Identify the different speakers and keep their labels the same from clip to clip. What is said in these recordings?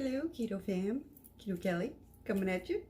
Speaker 1: Hello, Keto fam. Keto Kelly coming at you.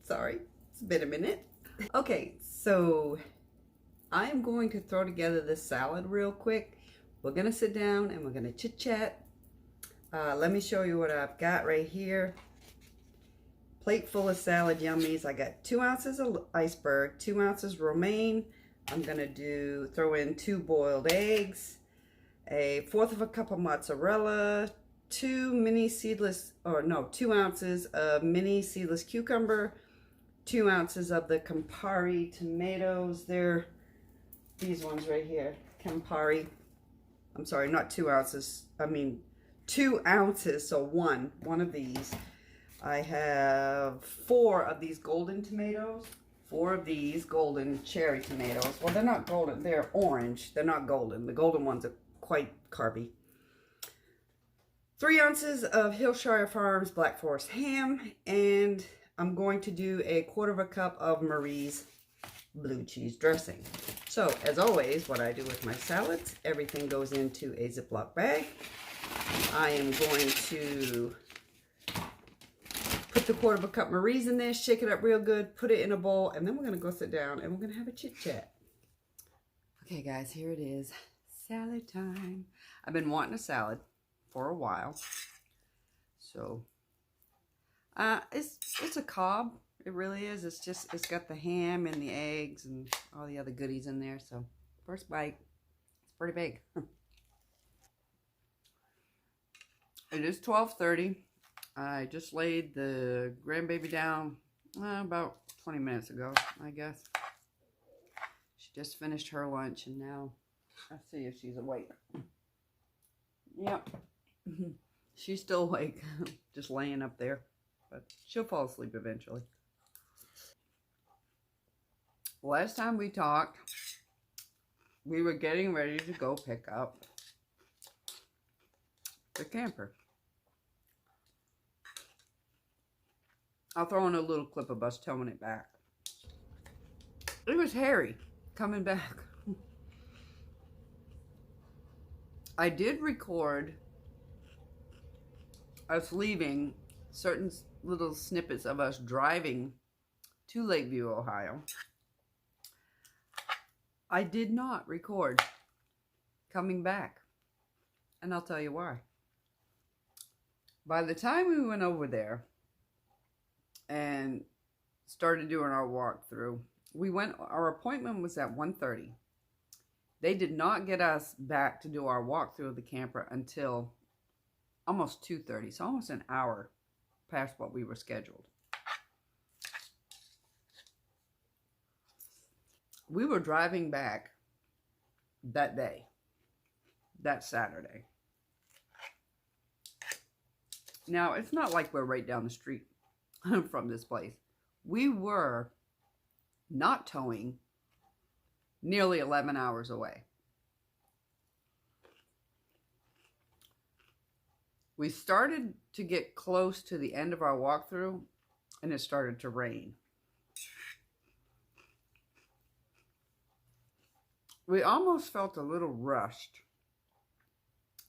Speaker 1: Sorry, it's been a minute. Okay, so I am going to throw together this salad real quick. We're going to sit down and we're going to chit chat. Let me show you what I've got right here. Plate full of salad yummies. I got 2 ounces of iceberg, 2 ounces romaine. I'm going to throw in 2 boiled eggs, 1/4 of a cup of mozzarella, 2 ounces of mini seedless cucumber, 2 ounces of the Campari tomatoes. They're these ones right here, Campari. I'm sorry, not 2 ounces. I mean 2 ounces, so one of these. I have 4 of these golden tomatoes. 4 of these golden cherry tomatoes. Well, they're not golden, they're orange. They're not golden. The golden ones are quite carby. 3 ounces of Hillshire Farms Black Forest ham, and I'm going to do 1/4 cup of Marie's blue cheese dressing. So, as always, what I do with my salads, everything goes into a Ziploc bag. I am going to put the 1/4 cup Marie's in there, shake it up real good, put it in a bowl, and then we're going to go sit down and we're going to have a chit chat. Okay, guys, here it is. Salad time. I've been wanting a salad for a while. So, it's a Cobb. It really is. It's got the ham and the eggs and all the other goodies in there. So, first bite, it's pretty big. It is 12:30. I just laid the grandbaby down about 20 minutes ago, I guess. She just finished her lunch and now let's see if she's awake. Yep. She's still awake. Just laying up there. But she'll fall asleep eventually. Last time we talked, we were getting ready to go pick up the camper. I'll throw in a little clip of us towing it back. It was Harry coming back. I did record us leaving certain little snippets of us driving to Lakeview, Ohio. I did not record coming back, and I'll tell you why. By the time we went over there and started doing our walkthrough, our appointment was at 1:30. They did not get us back to do our walkthrough of the camper until almost 2:30, so almost an hour past what we were scheduled. We were driving back that day, that Saturday. Now, it's not like we're right down the street from this place. We were not towing nearly 11 hours away. We started to get close to the end of our walkthrough, and it started to rain. We almost felt a little rushed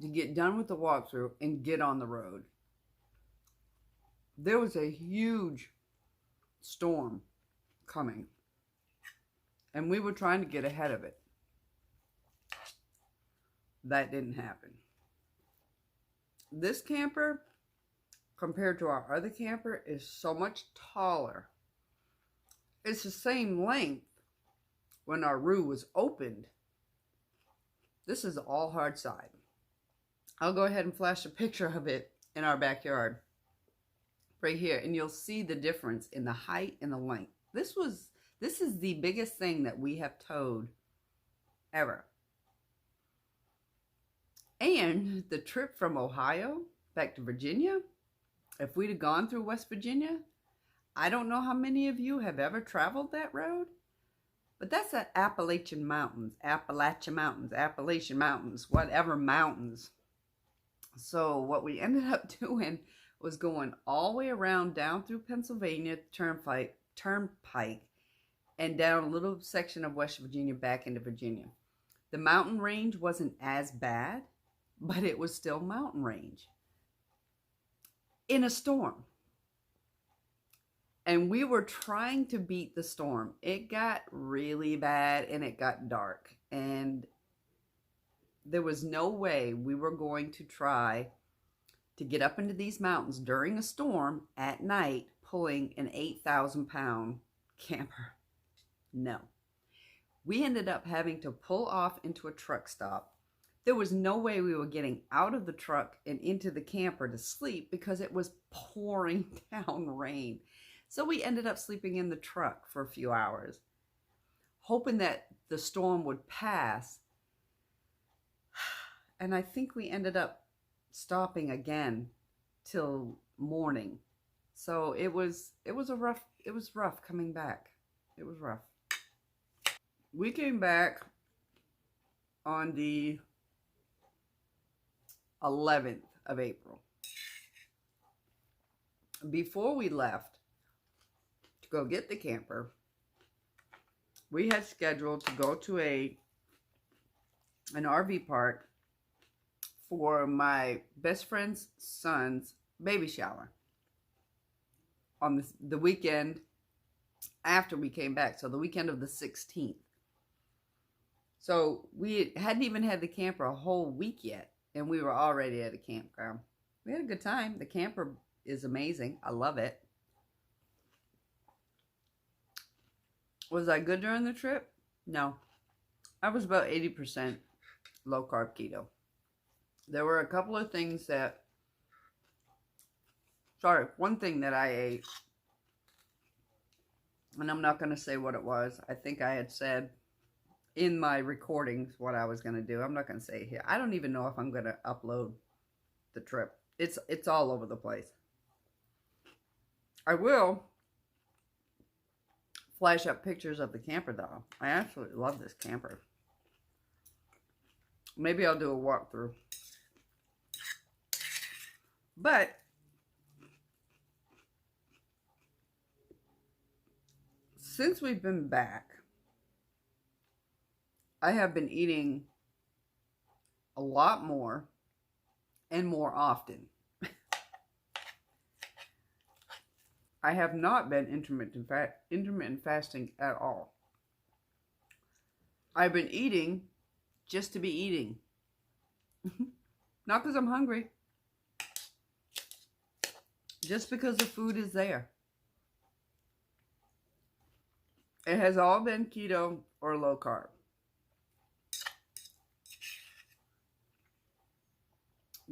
Speaker 1: to get done with the walkthrough and get on the road. There was a huge storm coming, and we were trying to get ahead of it. That didn't happen. This camper, compared to our other camper, is so much taller. It's the same length when our roof was opened. This is all hard side. I'll go ahead and flash a picture of it in our backyard right here, and you'll see the difference in the height and the length. This is the biggest thing that we have towed ever. And the trip from Ohio back to Virginia, if we'd have gone through West Virginia, I don't know how many of you have ever traveled that road, but that's the Appalachian Mountains, whatever mountains. So what we ended up doing was going all the way around down through Pennsylvania Turnpike, and down a little section of West Virginia back into Virginia. The mountain range wasn't as bad, but it was still mountain range. in a storm. And we were trying to beat the storm. It got really bad and it got dark. And there was no way we were going to try to get up into these mountains during a storm at night pulling an 8,000-pound camper. No. We ended up having to pull off into a truck stop. There was no way we were getting out of the truck and into the camper to sleep because it was pouring down rain. So we ended up sleeping in the truck for a few hours, hoping that the storm would pass. And I think we ended up stopping again till morning. So it was rough coming back. It was rough. We came back on the 11th of April. Before we left to go get the camper, we had scheduled to go to an RV park for my best friend's son's baby shower on the weekend after we came back, so the weekend of the 16th. So we hadn't even had the camper a whole week yet, and we were already at a campground. We had a good time. The camper is amazing. I love it. Was I good during the trip? No. I was about 80% low-carb keto. There were a couple of things that... one thing that I ate, and I'm not going to say what it was. I think I had said in my recordings what I was going to do. I'm not going to say it here. I don't even know if I'm going to upload the trip. It's all over the place. I will flash up pictures of the camper, though. I absolutely love this camper. Maybe I'll do a walkthrough. But since we've been back, I have been eating a lot more and more often. I have not been intermittent fasting at all. I've been eating just to be eating. Not because I'm hungry. Just because the food is there. It has all been keto or low carb.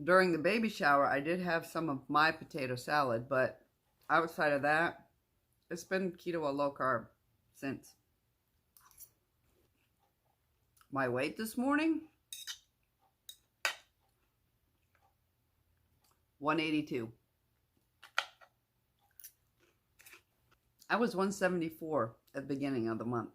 Speaker 1: During the baby shower, I did have some of my potato salad, but outside of that, it's been keto or low carb since. My weight this morning, 182. I was 174 at the beginning of the month.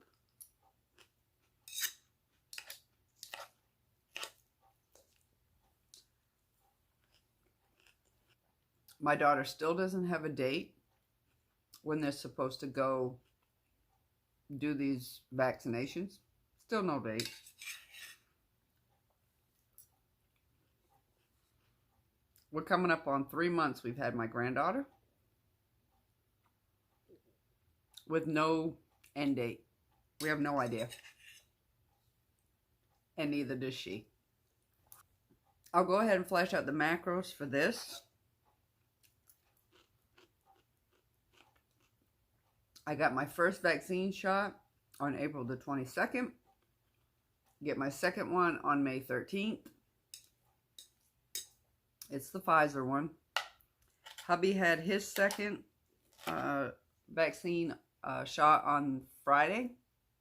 Speaker 1: My daughter still doesn't have a date when they're supposed to go do these vaccinations. Still no date. We're coming up on 3 months we've had my granddaughter with no end date. We have no idea. And neither does she. I'll go ahead and flash out the macros for this. I got my first vaccine shot on April the 22nd. Get my second one on May 13th. It's the Pfizer one. Hubby had his second vaccine shot on Friday.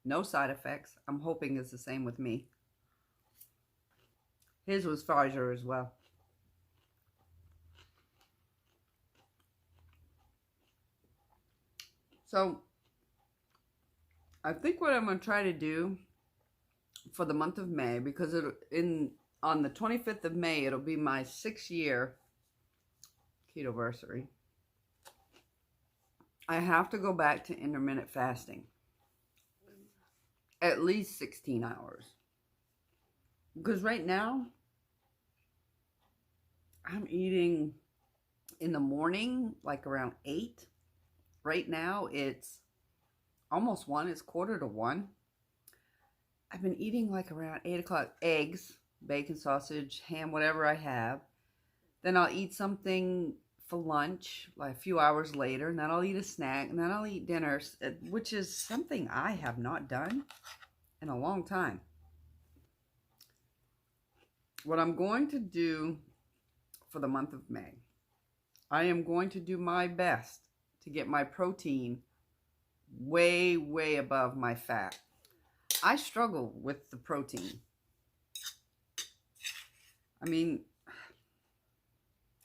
Speaker 1: No side effects. I'm hoping it's the same with me. His was Pfizer as well. So, I think what I'm going to try to do for the month of May, because on the 25th of May, it'll be my 6-year ketoversary. I have to go back to intermittent fasting. At least 16 hours. Because right now, I'm eating in the morning, like around 8. Right now, it's almost 1. It's 12:45. I've been eating like around 8 o'clock eggs, bacon, sausage, ham, whatever I have. Then I'll eat something for lunch, like a few hours later, and then I'll eat a snack, and then I'll eat dinner, which is something I have not done in a long time. What I'm going to do for the month of May, I am going to do my best to get my protein way, way above my fat. I struggle with the protein. I mean,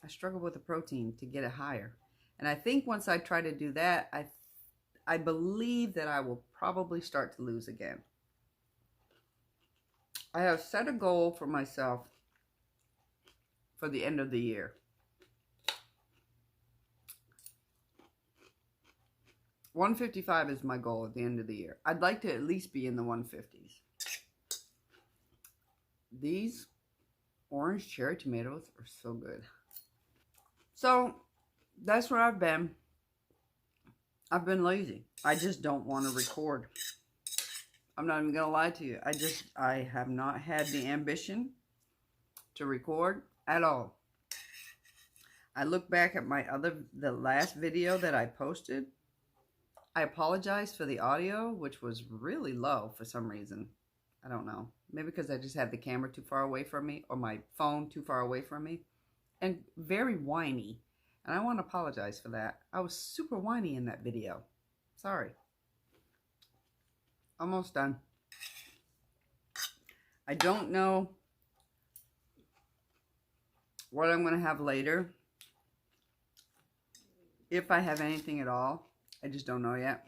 Speaker 1: I struggle with the protein to get it higher. And I think once I try to do that, I believe that I will probably start to lose again. I have set a goal for myself for the end of the year. 155 is my goal at the end of the year. I'd like to at least be in the 150s. These orange cherry tomatoes are so good. So that's where I've been. I've been lazy. I just don't want to record. I'm not even gonna lie to you. I have not had the ambition to record at all. I look back at the last video that I posted. I apologize for the audio, which was really low for some reason. I don't know. Maybe because I just had the camera too far away from me, or my phone too far away from me, and very whiny. And I want to apologize for that. I was super whiny in that video. Sorry. Almost done. I don't know what I'm going to have later. If I have anything at all. I just don't know yet.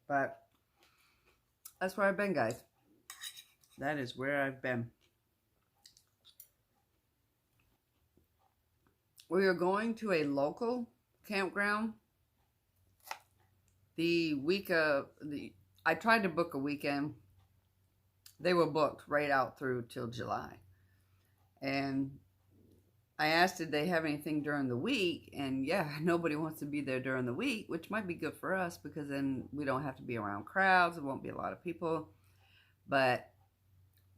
Speaker 1: But that's where I've been, guys. That is where I've been. We are going to a local campground. The week of I tried to book a weekend. They were booked right out through till July. And I asked, did they have anything during the week? And yeah, nobody wants to be there during the week, which might be good for us because then we don't have to be around crowds. It won't be a lot of people. But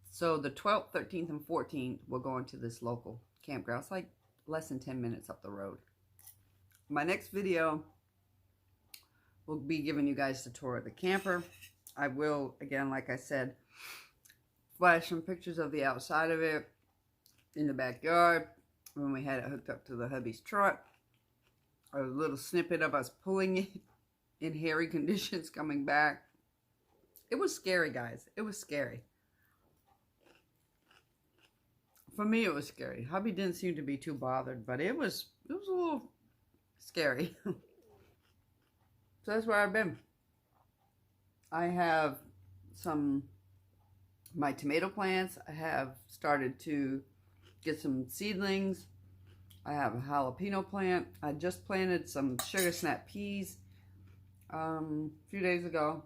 Speaker 1: so the 12th, 13th, and 14th, we're going to this local campground. It's like less than 10 minutes up the road. My next video will be giving you guys the tour of the camper. I will, again, like I said, flash some pictures of the outside of it in the backyard when we had it hooked up to the hubby's truck. A little snippet of us pulling it in hairy conditions coming back. It was scary, guys. It was scary. For me, it was scary. Hubby didn't seem to be too bothered, but it was a little scary. So that's where I've been. I have my tomato plants. I have started to get some seedlings. I have a jalapeno plant. I just planted some sugar snap peas a few days ago.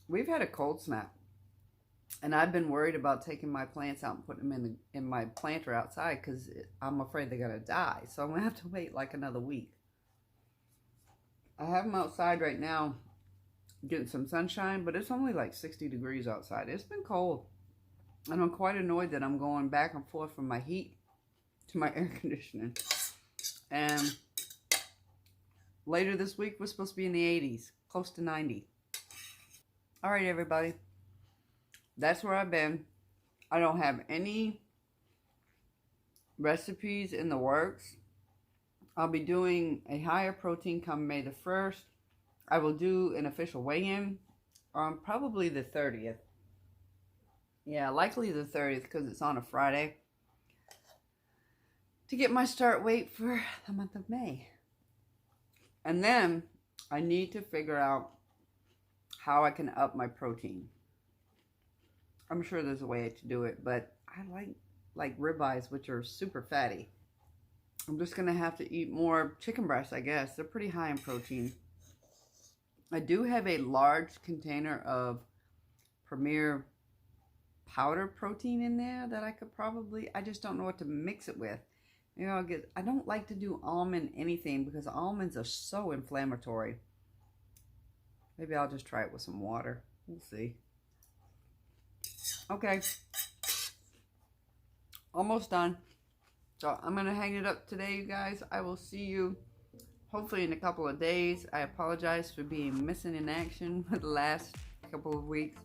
Speaker 1: We've had a cold snap, and I've been worried about taking my plants out and putting them in my planter outside because I'm afraid they're gonna die. So I'm gonna have to wait like another week. I have them outside right now getting some sunshine, but it's only like 60 degrees outside. It's been cold. And I'm quite annoyed that I'm going back and forth from my heat to my air conditioning. And later this week, we're supposed to be in the 80s, close to 90. All right, everybody. That's where I've been. I don't have any recipes in the works. I'll be doing a higher protein come May the 1st. I will do an official weigh-in on probably the 30th. Yeah, likely the 30th because it's on a Friday. To get my start weight for the month of May. And then I need to figure out how I can up my protein. I'm sure there's a way to do it, but I like ribeyes, which are super fatty. I'm just going to have to eat more chicken breasts, I guess. They're pretty high in protein. I do have a large container of Premier powdered protein in there that I could probably, I just don't know what to mix it with. You know, I don't like to do almond anything because almonds are so inflammatory. Maybe I'll just try it with some water. We'll see. Okay. Almost done. So I'm going to hang it up today, you guys. I will see you hopefully in a couple of days. I apologize for being missing in action for the last couple of weeks.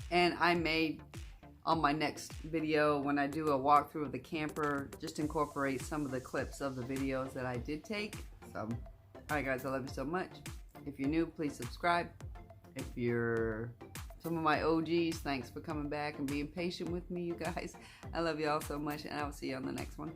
Speaker 1: And I may, on my next video, when I do a walkthrough of the camper, just incorporate some of the clips of the videos that I did take. So, alright guys, I love you so much. If you're new, please subscribe. If you're some of my OGs, thanks for coming back and being patient with me, you guys. I love you all so much, and I will see you on the next one.